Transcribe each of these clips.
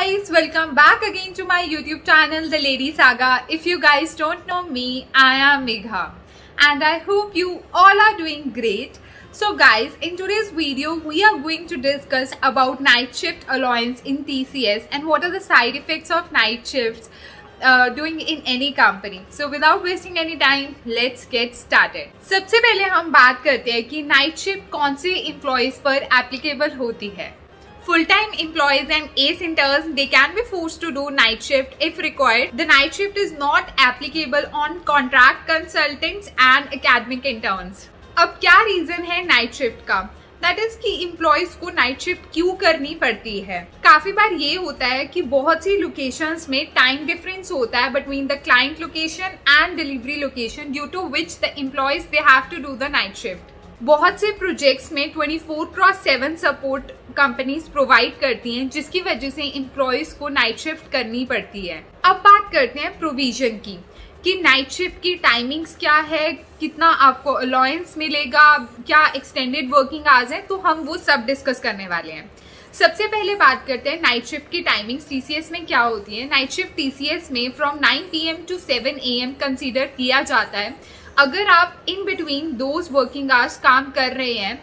guys, welcome back again to my YouTube channel The Lady Saga. If you guys don't know me, I am Megha and I hope you all are doing great. So guys, in today's video we are going to discuss about night shift allowance in TCS and what are the side effects of night shifts doing in any company. So without wasting any time, let's get started. सबसे पहले हम बात करते हैं कि night shift कौन से employees पर एप्लीकेबल होती है. Full-time employees and ACE interns, they can be forced to do night shift if required. The night shift is not applicable on contract consultants and academic interns. अब क्या reason है night shift का? That is कि employees को night shift क्यों करनी पड़ती है. काफी बार ये होता है कि बहुत सी लोकेशंस में टाइम डिफरेंस होता है between the client location and delivery location, due to which the employees they have to do the night shift. बहुत से प्रोजेक्ट्स में 24/7 सपोर्ट कंपनीज प्रोवाइड करती हैं, जिसकी वजह से एम्प्लॉयज को नाइट शिफ्ट करनी पड़ती है. अब बात करते हैं प्रोविजन की कि नाइट शिफ्ट की टाइमिंग्स क्या है, कितना आपको अलाउंस मिलेगा, क्या एक्सटेंडेड वर्किंग आवर्स है, तो हम वो सब डिस्कस करने वाले हैं. सबसे पहले बात करते हैं नाइट शिफ्ट की टाइमिंग्स टीसीएस में क्या होती है. नाइट शिफ्ट टीसीएस में from 9 PM to 7 AM consider किया जाता है. अगर आप in between those working hours काम कर रहे हैं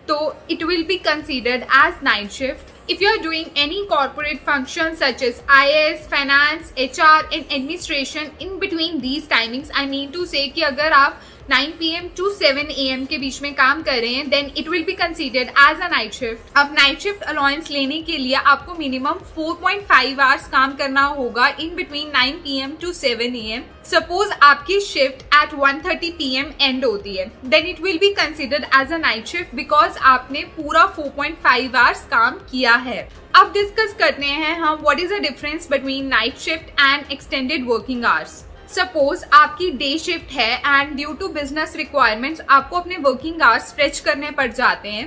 तो it will be considered as night shift. If you are doing any corporate functions such as IS, finance, HR and administration in between these timings, I mean to say कि अगर आप 9 PM to 7 AM के बीच में काम कर रहे हैं, then it will be considered as a night shift. अब नाइट शिफ्ट अलाउंस लेने के लिए आपको मिनिमम 4.5 आवर्स काम करना होगा in between 9 PM to 7 AM. Suppose आपकी शिफ्ट at 1:30 PM एंड होती है, then it will be considered as a night shift because आपने पूरा 4.5 आवर्स काम किया है. अब डिस्कस करते हैं हम what is the difference between night shift and extended working hours. Suppose आपकी डे शिफ्ट है and due to business requirements आपको अपने वर्किंग आवर्स स्ट्रेच करने पड़ जाते हैं,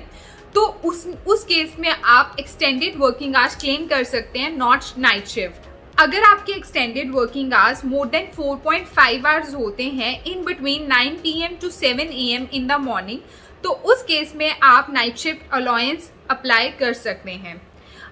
तो उस केस में आप एक्सटेंडेड वर्किंग आवर्स क्लेम कर सकते हैं, नॉट नाइट शिफ्ट. अगर आपके extended working hours more than 4.5 hours होते हैं in between 9 PM to 7 AM in the morning, तो उस केस में आप नाइट शिफ्ट अलाउंस अप्लाई कर सकते हैं.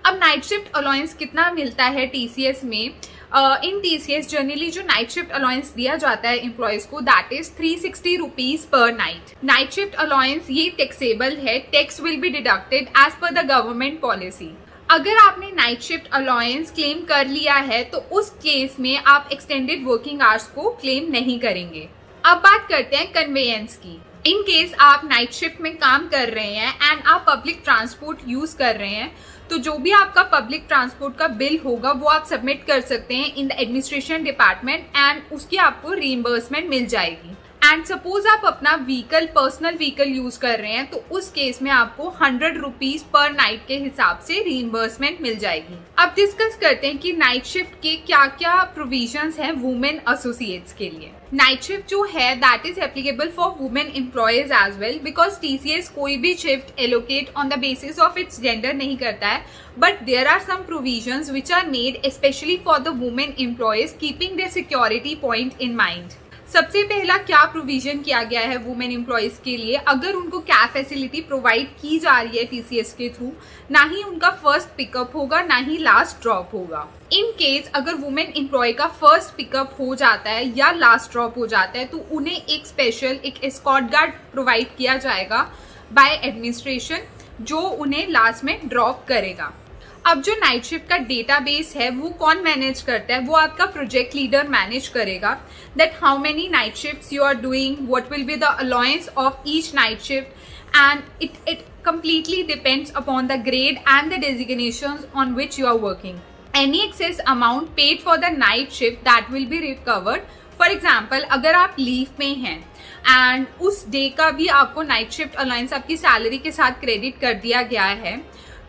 अब नाइट शिफ्ट अलाउंस कितना मिलता है टीसीएस में? इन TCS जनरली जो नाइट शिफ्ट अलाउंस दिया जाता है एम्प्लॉयज को, that is 360 rupees per night. Night shift allowance ये टैक्सेबल है, tax will be deducted as per the government policy. अगर आपने नाइट शिफ्ट अलाउंस क्लेम कर लिया है तो उस केस में आप एक्सटेंडेड वर्किंग आवर्स को क्लेम नहीं करेंगे. अब बात करते हैं कन्वेयंस की. इन केस आप नाइट शिफ्ट में काम कर रहे हैं एंड आप पब्लिक ट्रांसपोर्ट यूज कर रहे हैं, तो जो भी आपका पब्लिक ट्रांसपोर्ट का बिल होगा वो आप सबमिट कर सकते हैं in the administration department and उसकी आपको रीइंबर्समेंट मिल जाएगी. एंड सपोज आप अपना व्हीकल, पर्सनल व्हीकल यूज कर रहे हैं, तो उस केस में आपको 100 रुपीज पर नाइट के हिसाब से रीइंबर्समेंट मिल जाएगी. अब डिस्कस करते हैं कि नाइट शिफ्ट के क्या क्या प्रोविजंस हैं वुमेन एसोसिएट्स के लिए. नाइट शिफ्ट जो है that is applicable for women employees as well, because TCS कोई भी shift allocate on the basis of its gender नहीं करता है, but there are some provisions which are made specially for the women employees keeping their security point in mind. सबसे पहला क्या provision किया गया है वुमेन एम्प्लॉयज के लिए? अगर उनको कैब फैसिलिटी प्रोवाइड की जा रही है टीसीएस के थ्रू, ना ही उनका फर्स्ट पिकअप होगा ना ही लास्ट ड्रॉप होगा. इन केस अगर वुमेन एम्प्लॉय का फर्स्ट पिकअप हो जाता है या लास्ट ड्रॉप हो जाता है, तो उन्हें एक स्पेशल एक एस्कॉर्ट गार्ड प्रोवाइड किया जाएगा बाय एडमिनिस्ट्रेशन, जो उन्हें लास्ट में ड्रॉप करेगा. अब जो नाइट शिफ्ट का डेटाबेस है वो कौन मैनेज करता है? वो आपका प्रोजेक्ट लीडर मैनेज करेगा. That how many night shifts you are doing, what will be the allowance of each night shift, and it completely depends upon the grade and the designations on which you are working. Any excess amount paid for the night shift that will be recovered. For example, अगर आप leave में हैं and उस day का भी आपको night shift allowance आपकी salary के साथ क्रेडिट कर दिया गया है,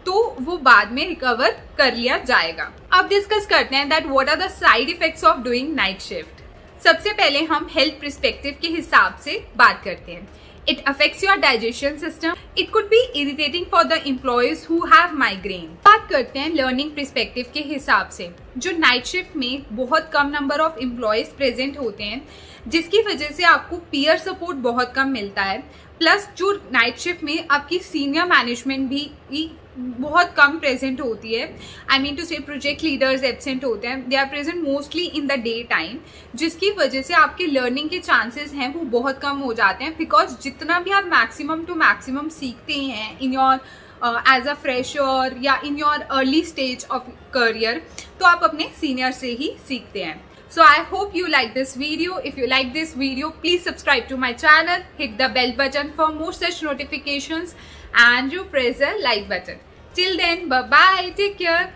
तो वो बाद में रिकवर कर लिया जाएगा. अब डिस्कस करते हैं that what are the side effects of doing night shift. सबसे पहले हम हेल्थ पर्सपेक्टिव के हिसाब से बात करते हैं. It affects your digestion system. It could be irritating for the employees who have migraine. बात करते हैं लर्निंग पर्सपेक्टिव के हिसाब से. जो नाइट शिफ्ट में बहुत कम नंबर ऑफ एम्प्लॉयज प्रेजेंट होते हैं, जिसकी वजह से आपको पीयर सपोर्ट बहुत कम मिलता है. प्लस जो नाइट शिफ्ट में आपकी सीनियर मैनेजमेंट भी बहुत कम प्रेजेंट होती है. I mean to say project leaders absent होते हैं, they are present mostly in the day time, जिसकी वजह से आपके लर्निंग के चांसेस हैं वो बहुत कम हो जाते हैं. बिकॉज जितना भी आप मैक्सिमम टू मैक्सिमम सीखते हैं in your as a fresher या in your early stage of career, तो आप अपने सीनियर से ही सीखते हैं. So I hope you like this video. If you like this video, please subscribe to my channel, hit the bell button for more such notifications, and you press the like button. Till then, bye bye, take care.